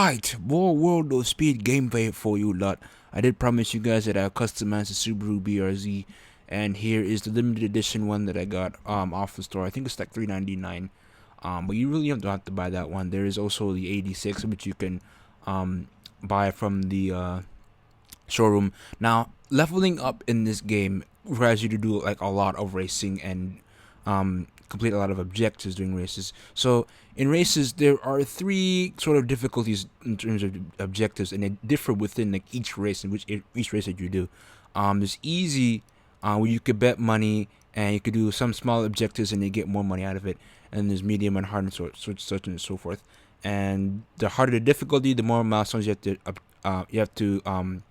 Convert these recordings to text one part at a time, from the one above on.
Alright, more World of Speed gameplay for you lot. I did promise you guys that I'll customize the Subaru BRZ, and here is the limited edition one that I got off the store. I think it's like $3.99. But you really don't have to buy that one. There is also the 86, which you can buy from the showroom. Now, leveling up in this game requires you to do like a lot of racing and complete a lot of objectives during races. So in races, there are three sort of difficulties in terms of objectives, and they differ within like each race, in which each race that you do. There's easy, where you could bet money and you could do some small objectives and you get more money out of it. And there's medium and hard and such and so forth. And the harder the difficulty, the more milestones you have to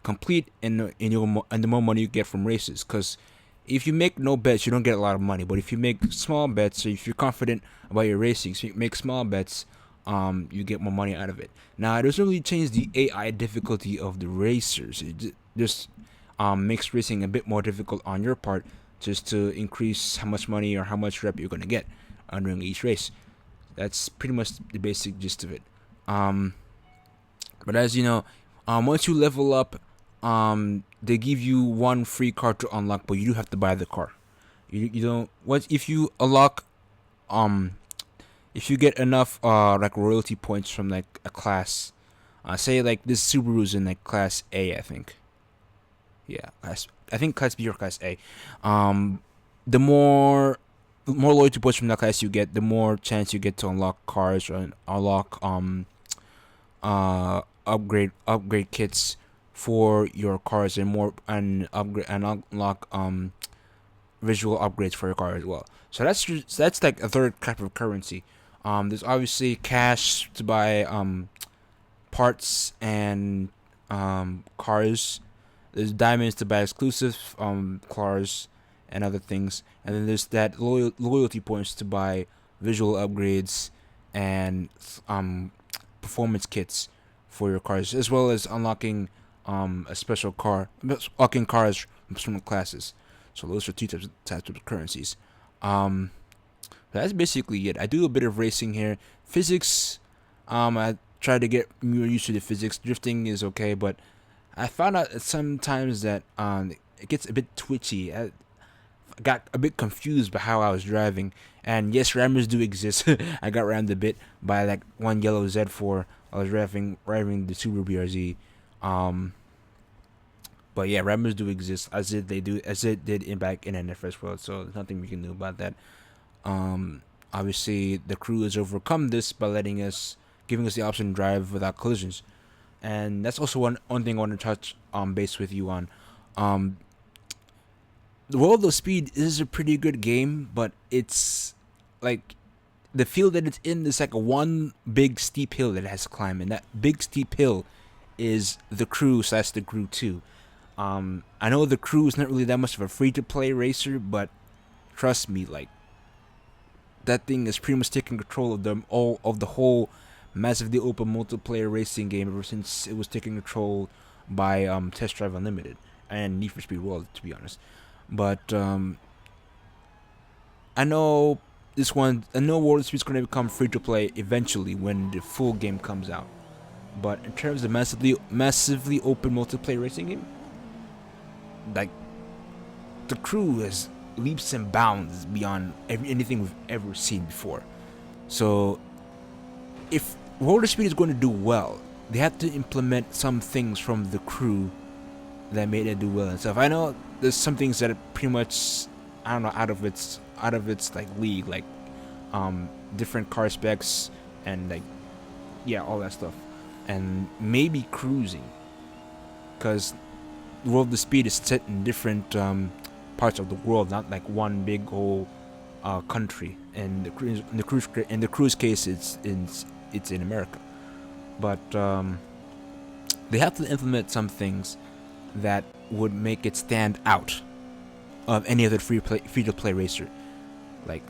complete, and the more money you get from races. Because if you make no bets, you don't get a lot of money. But if you make small bets, so if you're confident about your racing, so you make small bets, you get more money out of it. Now, it doesn't really change the AI difficulty of the racers. It just makes racing a bit more difficult on your part, just to increase how much money or how much rep you're going to get during each race. That's pretty much the basic gist of it. But as you know, once you level up, they give you one free car to unlock, but you do have to buy the car. You don't. If you unlock, if you get enough like royalty points from like a class, say like this Subaru's in like class A, I think. Yeah, I think class B or class A. The more loyalty points from that class you get, the more chance you get to unlock cars or unlock upgrade kits for your cars, and unlock visual upgrades for your car as well. So that's like a third type of currency. There's obviously cash to buy parts and cars. There's diamonds to buy exclusive cars and other things, and then there's that loyalty points to buy visual upgrades and performance kits for your cars, as well as unlocking a special car, unlocking cars from the classes. So those are two types of currencies. That's basically it. I do a bit of racing here. Physics, I try to get more used to the physics. Drifting is okay, but I found out sometimes that it gets a bit twitchy. I got a bit confused by how I was driving. And yes, rammers do exist. I got rammed a bit by like one yellow Z4. I was driving the Subaru BRZ. But yeah, rammers do exist, as it did back in NFS world. So there's nothing we can do about that. Obviously, the crew has overcome this by giving us the option to drive without collisions. And that's also one thing I want to touch base with you on. The World of Speed is a pretty good game, but it's like the field that it's in is like one big steep hill that it has to climb, and that big steep hill is the crew / the crew 2. I know the crew is not really that much of a free-to-play racer, but trust me, like that thing is pretty much taking control of the whole massively open multiplayer racing game ever since it was taken control by Test Drive Unlimited and Need for Speed World, to be honest. But I know World of Speed is going to become free to play eventually when the full game comes out. But in terms of massively open multiplayer racing game, like the crew has leaps and bounds beyond anything we've ever seen before. So if World of Speed is going to do well, they have to implement some things from the crew that made it do well and stuff. I know there's some things that are pretty much, I don't know, out of its like league, like different car specs and like all that stuff, and maybe cruising, because World of Speed is set in different parts of the world, not like one big whole country. And in the cruise case, it's in America, but they have to implement some things that would make it stand out of any other free to play racer. Like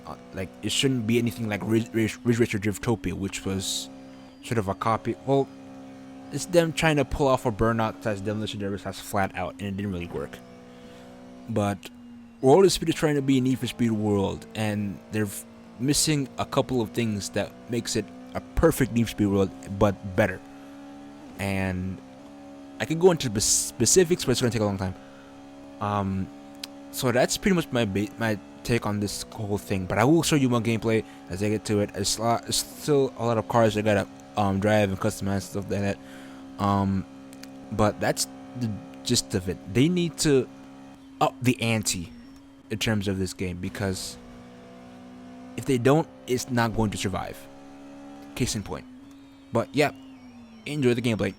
it shouldn't be anything like Ridge Racer Driftopia, which was sort of a copy. Well, it's them trying to pull off a Burnout / Demolition Derby / Flat Out, and it didn't really work. But World of Speed is trying to be a Need for Speed World, and they're missing a couple of things that makes it a perfect Need for Speed world, but better. And I could go into specifics, but it's gonna take a long time. So that's pretty much my take on this whole thing. But I will show you more gameplay as I get to it. It's still a lot of cars I gotta drive and customize, stuff like that. But that's the gist of it. They need to up the ante in terms of this game, because if they don't, it's not going to survive. Case in point. But yeah, enjoy the gameplay.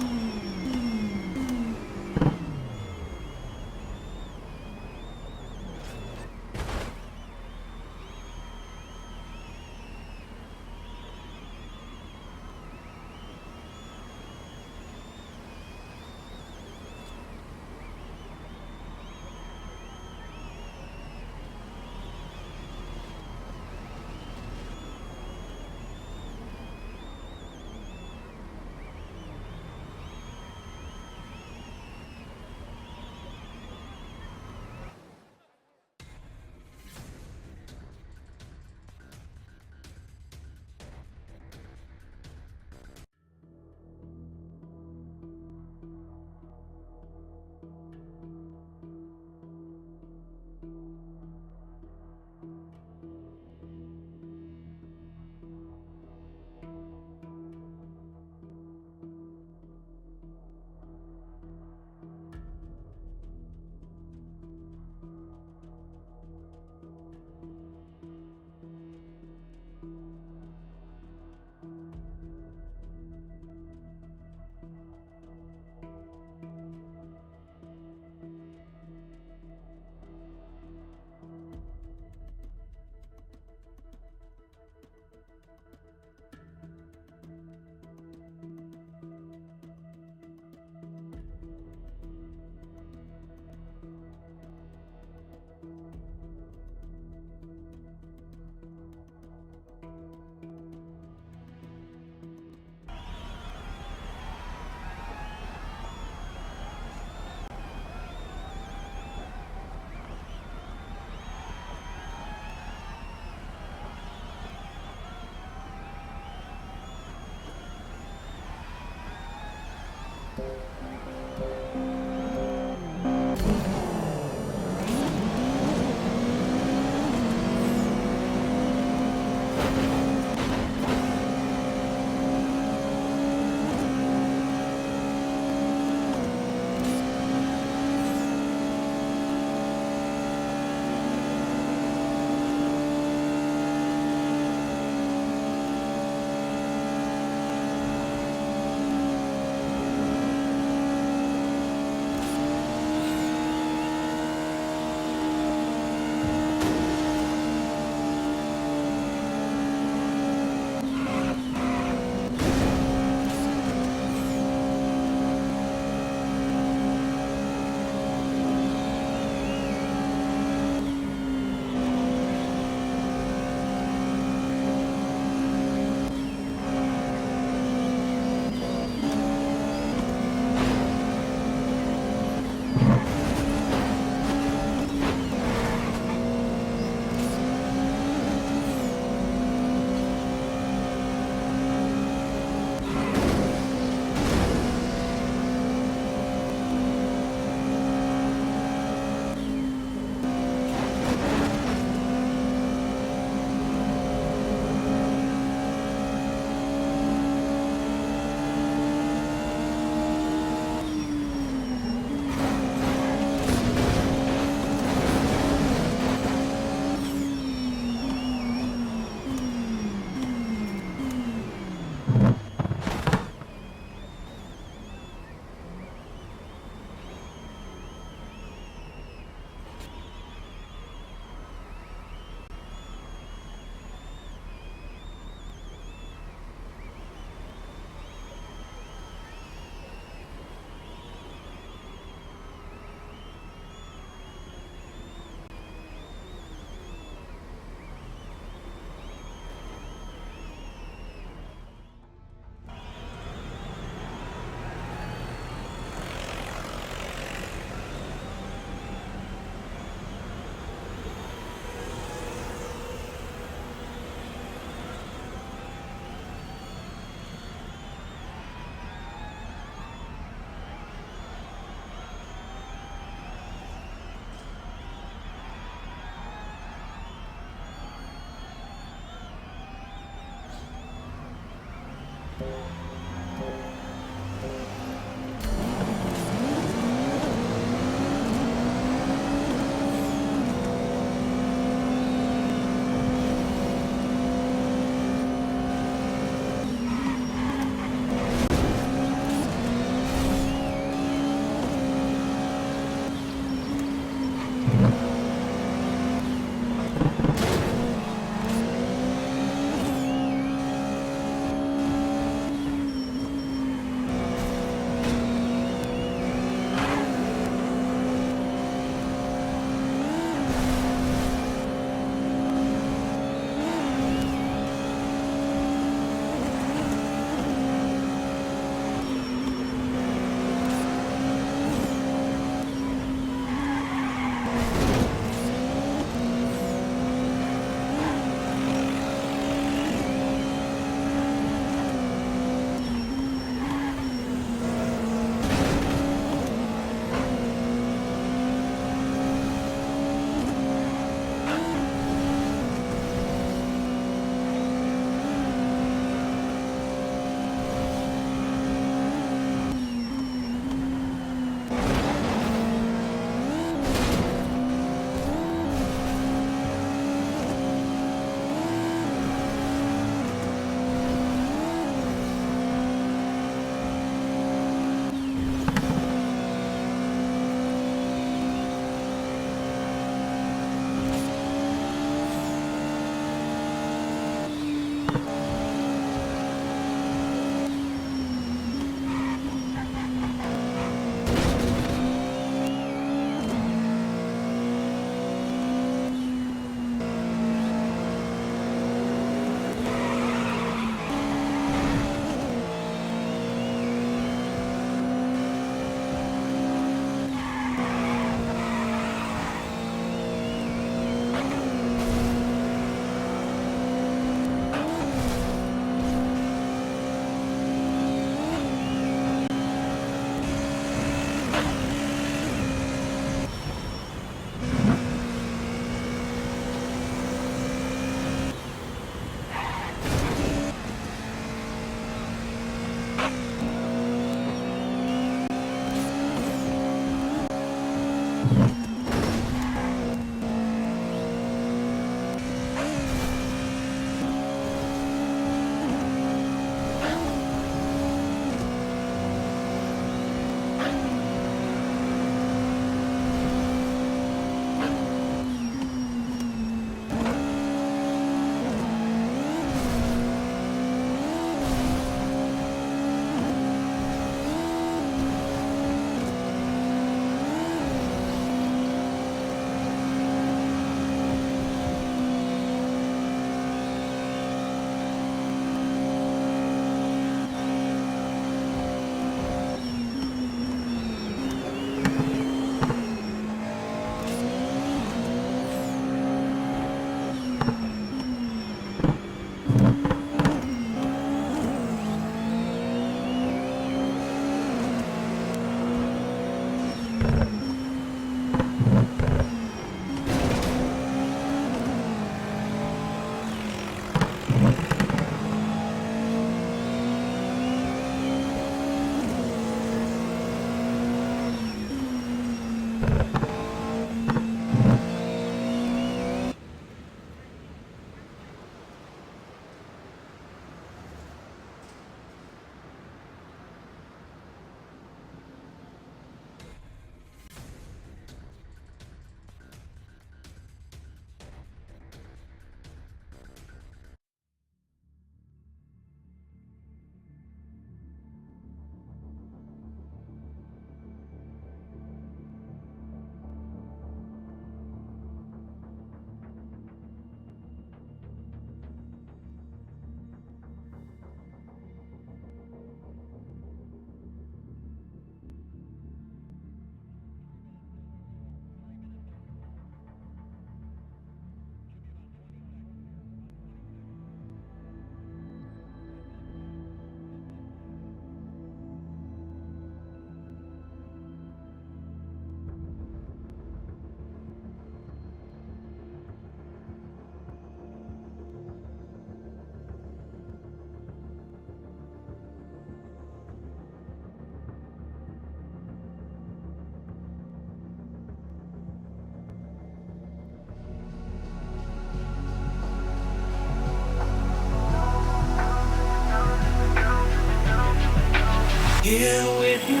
Here with you,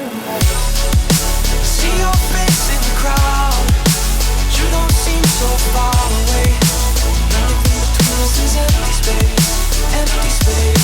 see your face in the crowd. You don't seem so far away. Nothing between us is empty space, empty space.